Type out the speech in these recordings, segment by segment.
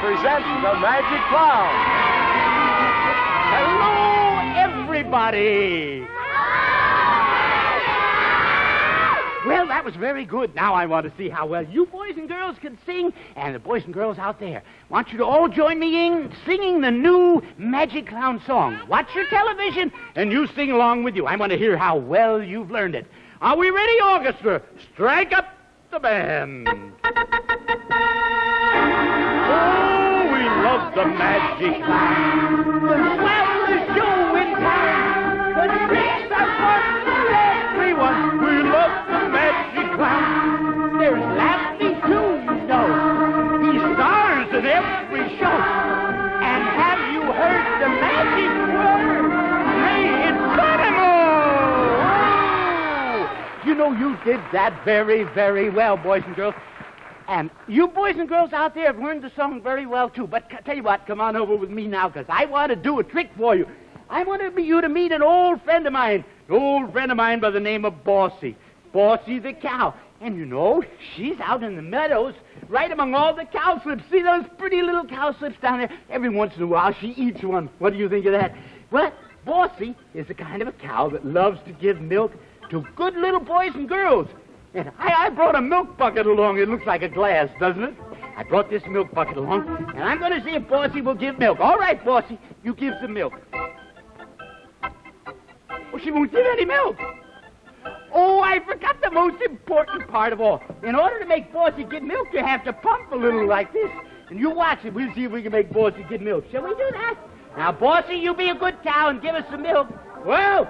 presents the Magic Clown. Hello, everybody. Well, that was very good. Now I want to see how well you boys and girls can sing, and the boys and girls out there. I want you to all join me in singing the new Magic Clown song. Watch your television, and you sing along with you. I want to hear how well you've learned it. Are we ready, orchestra? Strike up the band. Oh, we love the Magic Clown. The swellest show in town. The tricks are fun for everyone. We love the Magic Clown. There's laughing too, you know. He stars in every show. And have you heard the magic word? Hey, it's Dynamo! Oh! You know, you did that very, very well, boys and girls. And you boys and girls out there have learned the song very well, too. But tell you what, come on over with me now, because I want to do a trick for you. I want you to meet an old friend of mine by the name of Bossy. Bossy the cow. And you know, she's out in the meadows, right among all the cowslips. See those pretty little cowslips down there? Every once in a while, she eats one. What do you think of that? Well, Bossy is the kind of a cow that loves to give milk to good little boys and girls. And I brought a milk bucket along. It looks like a glass, doesn't it? I brought this milk bucket along, and I'm going to see if Bossy will give milk. All right, Bossy, you give some milk. Oh, she won't give any milk. Oh, I forgot the most important part of all. In order to make Bossy give milk, you have to pump a little like this. And you watch it. We'll see if we can make Bossy give milk. Shall we do that? Now, Bossy, you be a good cow and give us some milk. Whoa!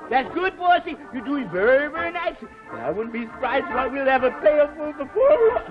That's good, Bossy. You're doing very, very nice. And I wouldn't be surprised if we'll have a pailful before.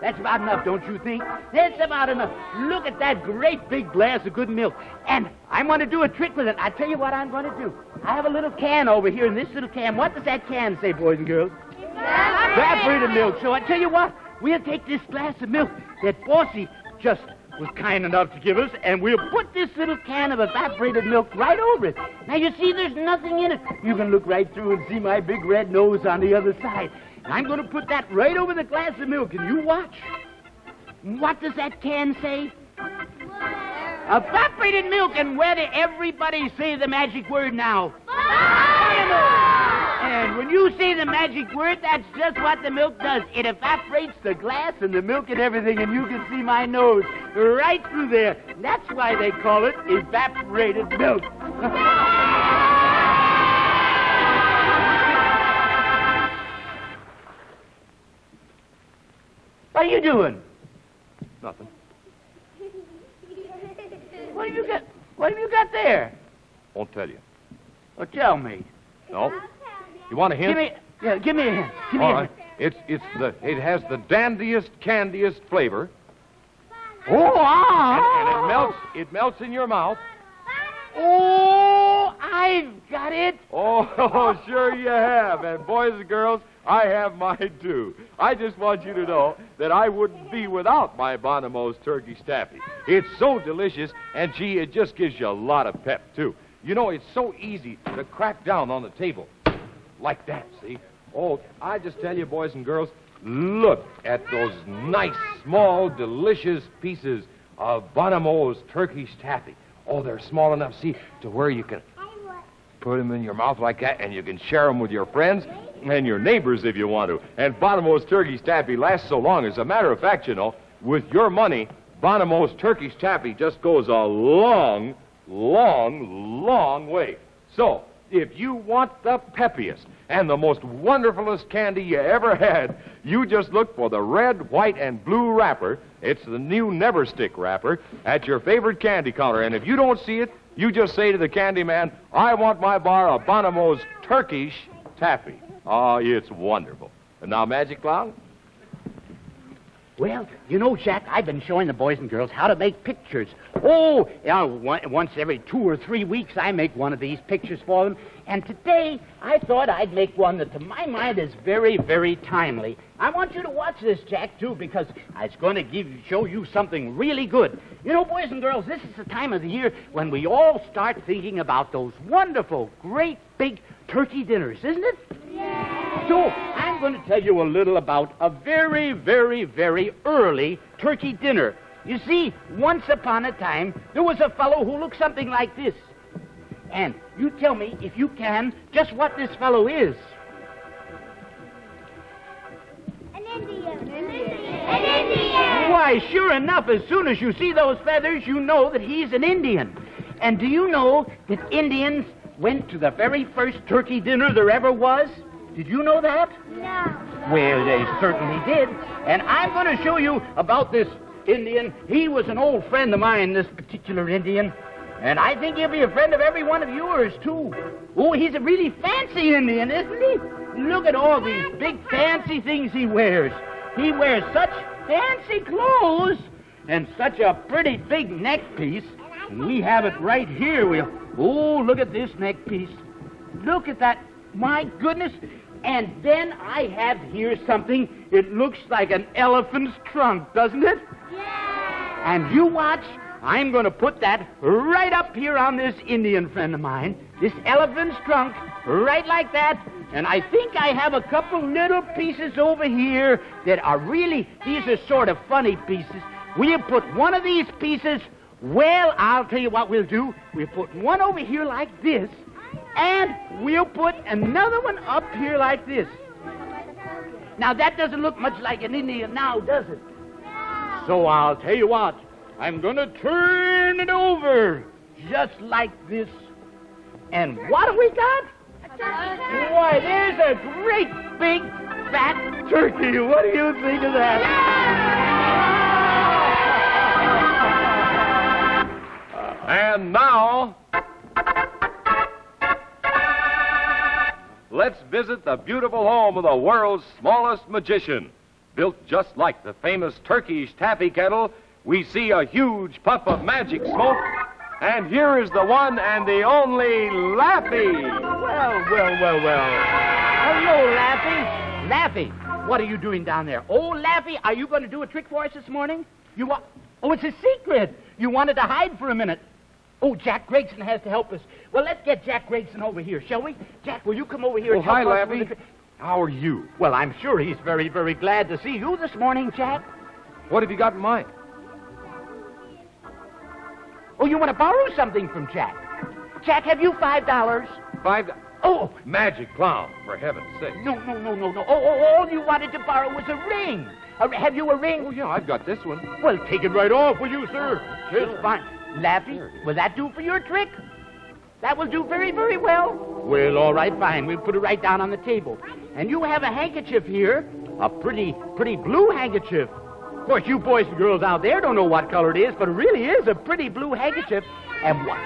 That's about enough, don't you think? That's about enough. Look at that great big glass of good milk. And I want to do a trick with it. I'll tell you what I'm going to do. I have a little can over here, in this little can. What does that can say, boys and girls? Evaporated milk. So I tell you what, we'll take this glass of milk that Bossy just was kind enough to give us, and we'll put this little can of evaporated milk right over it. Now, you see, there's nothing in it. You can look right through and see my big red nose on the other side. And I'm going to put that right over the glass of milk, and you watch. What does that can say? Evaporated milk, and where did everybody say the magic word now? And when you say the magic word, that's just what the milk does. It evaporates the glass and the milk and everything, and you can see my nose right through there. That's why they call it evaporated milk. What are you doing? Nothing. What have you got there? Won't tell you. Well, tell me. No? You want a hint? Give me a hint. All right. It has the dandiest, candiest flavor. Oh, And it melts in your mouth. Oh, I've got it. Oh, sure you have. And boys and girls, I have mine too. I just want you to know that I wouldn't be without my Bonomo's Turkish Taffy. It's so delicious, and gee, it just gives you a lot of pep too. You know, it's so easy to crack down on the table. Like that, see? Oh, I just tell you, boys and girls, look at those nice, small, delicious pieces of Bonomo's Turkish Taffy. Oh, they're small enough, see, to where you can put them in your mouth like that, and you can share them with your friends and your neighbors if you want to. And Bonomo's Turkish Taffy lasts so long. As a matter of fact, you know, with your money, Bonomo's Turkish Taffy just goes a long, long, long way. So, if you want the peppiest and the most wonderfulest candy you ever had, you just look for the red, white, and blue wrapper. It's the new Never Stick wrapper at your favorite candy counter. And if you don't see it, you just say to the candy man, I want my bar of Bonomo's Turkish Taffy. Oh, it's wonderful. And now, Magic Clown? Well, you know, Jack, I've been showing the boys and girls how to make pictures. Oh, once every 2 or 3 weeks, I make one of these pictures for them. And today, I thought I'd make one that, to my mind, is very, very timely. I want you to watch this, Jack, too, because it's going to show you something really good. You know, boys and girls, this is the time of the year when we all start thinking about those wonderful, great, big turkey dinners, isn't it? Yeah. So, I'm I'm going to tell you a little about a very, very, very early turkey dinner. You see, once upon a time, there was a fellow who looked something like this. And you tell me, if you can, just what this fellow is. An Indian. An Indian. Why, sure enough, as soon as you see those feathers, you know that he's an Indian. And do you know that Indians went to the very first turkey dinner there ever was? Did you know that? No. Well, they certainly did. And I'm going to show you about this Indian. He was an old friend of mine, this particular Indian. And I think he'll be a friend of every one of yours, too. Oh, he's a really fancy Indian, isn't he? Look at all these big fancy things he wears. He wears such fancy clothes and such a pretty big neck piece. And we have it right here. Oh, look at this neck piece. Look at that. My goodness. And then I have here something. It looks like an elephant's trunk, doesn't it? Yeah. And you watch. I'm going to put that right up here on this Indian friend of mine. This elephant's trunk, right like that. And I think I have a couple little pieces over here that are really, these are sort of funny pieces. We'll put one of these pieces, well, I'll tell you what we'll do. We'll put one over here like this, and we'll put another one up here like this. Now, that doesn't look much like an Indian now, does it? So I'll tell you what. I'm going to turn it over just like this. And what have we got? A turkey. Why, there's a great big fat turkey. What do you think of that? And now, let's visit the beautiful home of the world's smallest magician. Built just like the famous Turkish taffy kettle, we see a huge puff of magic smoke, and here is the one and the only Laffy. Well. Hello, Laffy. Laffy, what are you doing down there? Oh, Laffy, are you going to do a trick for us this morning? Oh, it's a secret. You wanted to hide for a minute. Oh, Jack Gregson has to help us. Well, let's get Jack Gregson over here, shall we? Jack, will you come over here and help hi, us with Laffy. the trick? How are you? Well, I'm sure he's very, very glad to see you this morning, Jack. What have you got in mind? Oh, you want to borrow something from Jack? Jack, have you $5? $5? Oh, Magic clown, for heaven's sake. no. Oh, all you wanted to borrow was a ring. Have you a ring? Oh, yeah, I've got this one. Well, take it right off, will you, sir? Sure. Just fine. Laffy, will that do for your trick? That will do very, very well. Well, all right, fine. We'll put it right down on the table. And you have a handkerchief here, a pretty blue handkerchief. Of course, you boys and girls out there don't know what color it is, but it really is a pretty blue handkerchief. And what?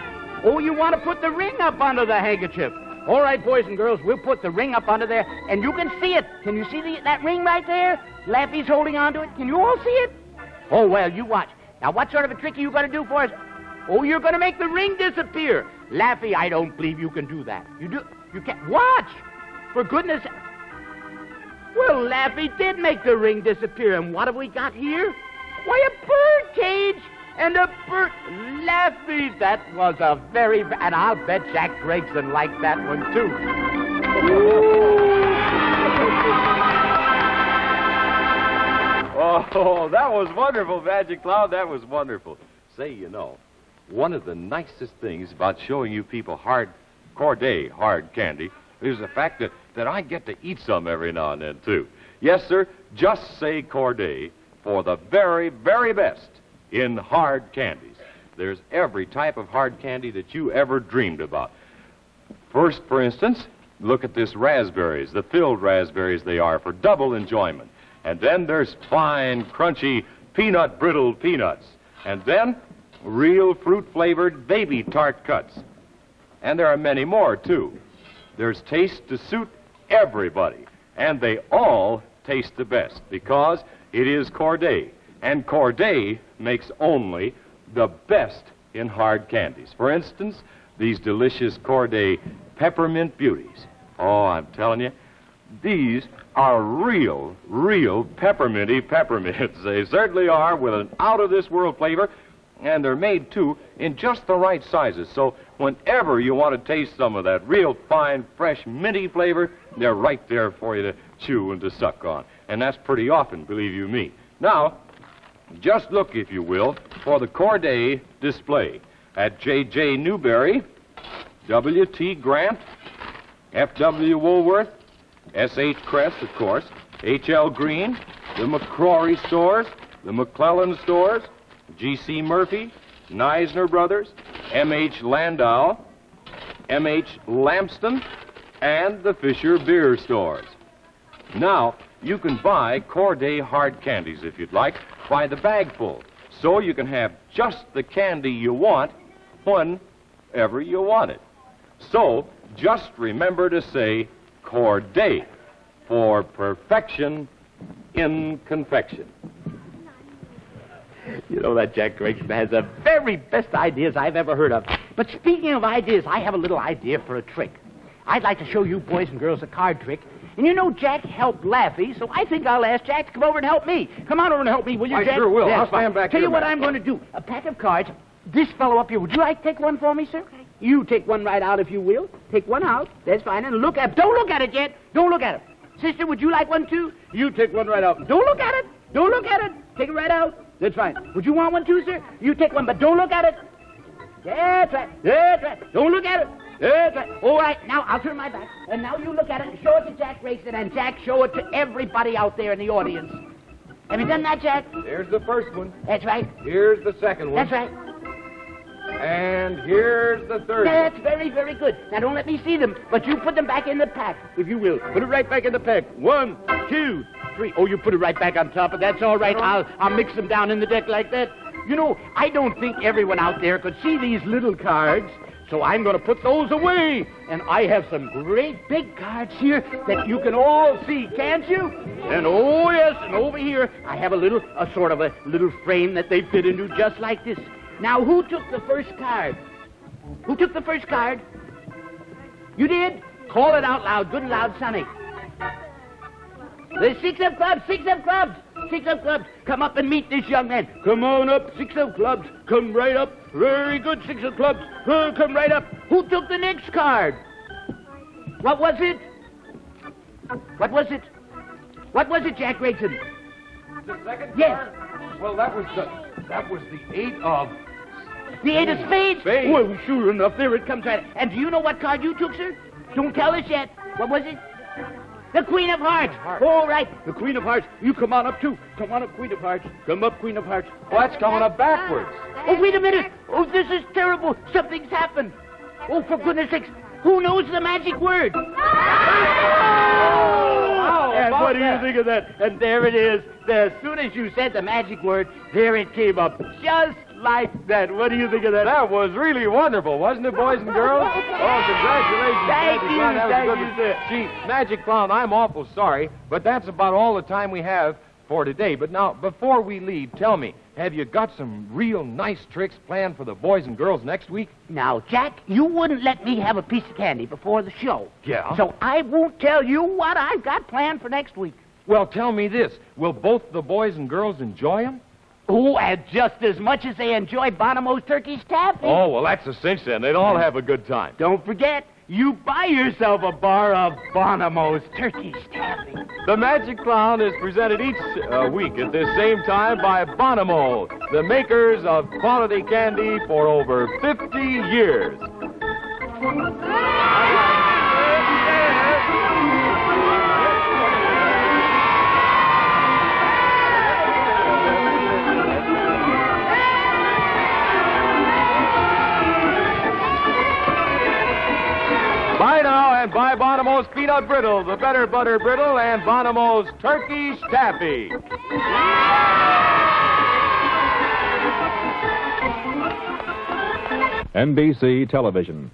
Oh, you want to put the ring up under the handkerchief. All right, boys and girls, we'll put the ring up under there, and you can see it. Can you see that ring right there? Laffy's holding on to it. Can you all see it? Oh, well, you watch. Now, what sort of a trick are you going to do for us? Oh, you're going to make the ring disappear. Laffy, I don't believe you can do that. You can't. Watch! For goodness... Well, Laffy did make the ring disappear, and what have we got here? Why, a bird cage and a bird... Laffy, that was a very... And I'll bet Jack Gregson liked that one, too. Oh, that was wonderful, Magic Cloud. That was wonderful. Say, you know, one of the nicest things about showing you people hard candy is the fact that I get to eat some every now and then, too. Yes, sir, just say Corday for the very, very best in hard candies. There's every type of hard candy that you ever dreamed about. First, for instance, look at this raspberries, the filled raspberries they are for double enjoyment. And then there's fine, crunchy, peanut brittle peanuts. And then real fruit-flavored baby tart cuts. And there are many more, too. There's taste to suit everybody. And they all taste the best because it is Corday. And Corday makes only the best in hard candies. For instance, these delicious Corday peppermint beauties. Oh, I'm telling you, these are real pepperminty peppermints. They certainly are, with an out-of-this-world flavor. And they're made, too, in just the right sizes. So whenever you want to taste some of that real fine, fresh, minty flavor, they're right there for you to chew and to suck on. And that's pretty often, believe you me. Now, just look, if you will, for the Corday display at J.J. Newberry, W.T. Grant, F.W. Woolworth, S.H. Kress, of course, H.L. Green, the McCrory stores, the McClellan stores, G.C. Murphy, Neisner Brothers, M.H. Landau, M.H. Lamston, and the Fisher Beer stores. Now, you can buy Corday hard candies, if you'd like, by the bagful, so you can have just the candy you want whenever you want it. So, just remember to say Corday for perfection in confection. You know, that Jack Gregson has the very best ideas I've ever heard of. But speaking of ideas, I have a little idea for a trick. I'd like to show you boys and girls a card trick. And you know Jack helped Laffy, so I think I'll ask Jack to come over and help me. Come on over and help me, will you, I Jack? sure will. That's I'll stand fine. back Tell here, you what Matt. I'm going to do. A pack of cards. This fellow up here, would you like to take one for me, sir? Okay. You take one right out, if you will. Take one out. That's fine. And look at... Don't look at it yet. Don't look at it. Sister, would you like one, too? You take one right out. Don't look at it. Don't look at it. Take it right out. That's fine. Would you want one, too, sir? You take one, but don't look at it. That's right. That's right. Don't look at it. That's right. All right. Now, I'll turn my back. And now you look at it and show it to Jack Grayson, and Jack, show it to everybody out there in the audience. Have you done that, Jack? There's the first one. That's right. Here's the second one. That's right. And here's the third That's one. very, very good. Now, don't let me see them, but you put them back in the pack, if you will. Put it right back in the pack. 1, 2, 3. Oh, you put it right back on top, but that's all right. I'll mix them down in the deck like that. You know, I don't think everyone out there could see these little cards, so I'm going to put those away. And I have some great big cards here that you can all see, can't you? And oh, yes, and over here, I have a sort of a little frame that they fit into just like this. Now, who took the first card? Who took the first card? You did? Call it out loud, good and loud, Sonny. The 6 of clubs, 6 of clubs, 6 of clubs. Come up and meet this young man. Come on up, 6 of clubs. Come right up. Very good, 6 of clubs. Come right up. Who took the next card? What was it? What was it? What was it, Jack Gregson? The second Yes. card? Well, that was the 8 of... The 8 of spades? Spades. Well, sure enough, there it comes right. And do you know what card you took, sir? Don't tell us yet. What was it? The Queen of Hearts. All right. The Queen of Hearts. You come on up, too. Come on up, Queen of Hearts. Come up, Queen of Hearts. Well, that's coming up backwards. Oh, wait a minute. Oh, this is terrible. Something's happened. Oh, for goodness sakes. Who knows the magic word? And what do you think of that? And there it is. As soon as you said the magic word, there it came up. Just like that. What do you think of that? That was really wonderful, wasn't it, boys and girls? Oh, congratulations. Thank Magic you, Clown. That was thank good. you, sir. Gee, Magic Clown, I'm awful sorry, but that's about all the time we have for today. But now, before we leave, tell me, have you got some real nice tricks planned for the boys and girls next week? Now, Jack, you wouldn't let me have a piece of candy before the show. Yeah? So I won't tell you what I've got planned for next week. Well, tell me this. Will both the boys and girls enjoy them? Oh, and just as much as they enjoy Bonomo's turkey taffy. Oh, well, that's a cinch then. They'd all have a good time. Don't forget, you buy yourself a bar of Bonomo's turkey taffy. The Magic Clown is presented each week at this same time by Bonomo, the makers of quality candy for over 50 years. Buy now and buy Bonomo's Peanut Brittle, the Better Butter Brittle, and Bonomo's Turkey Taffy. NBC Television.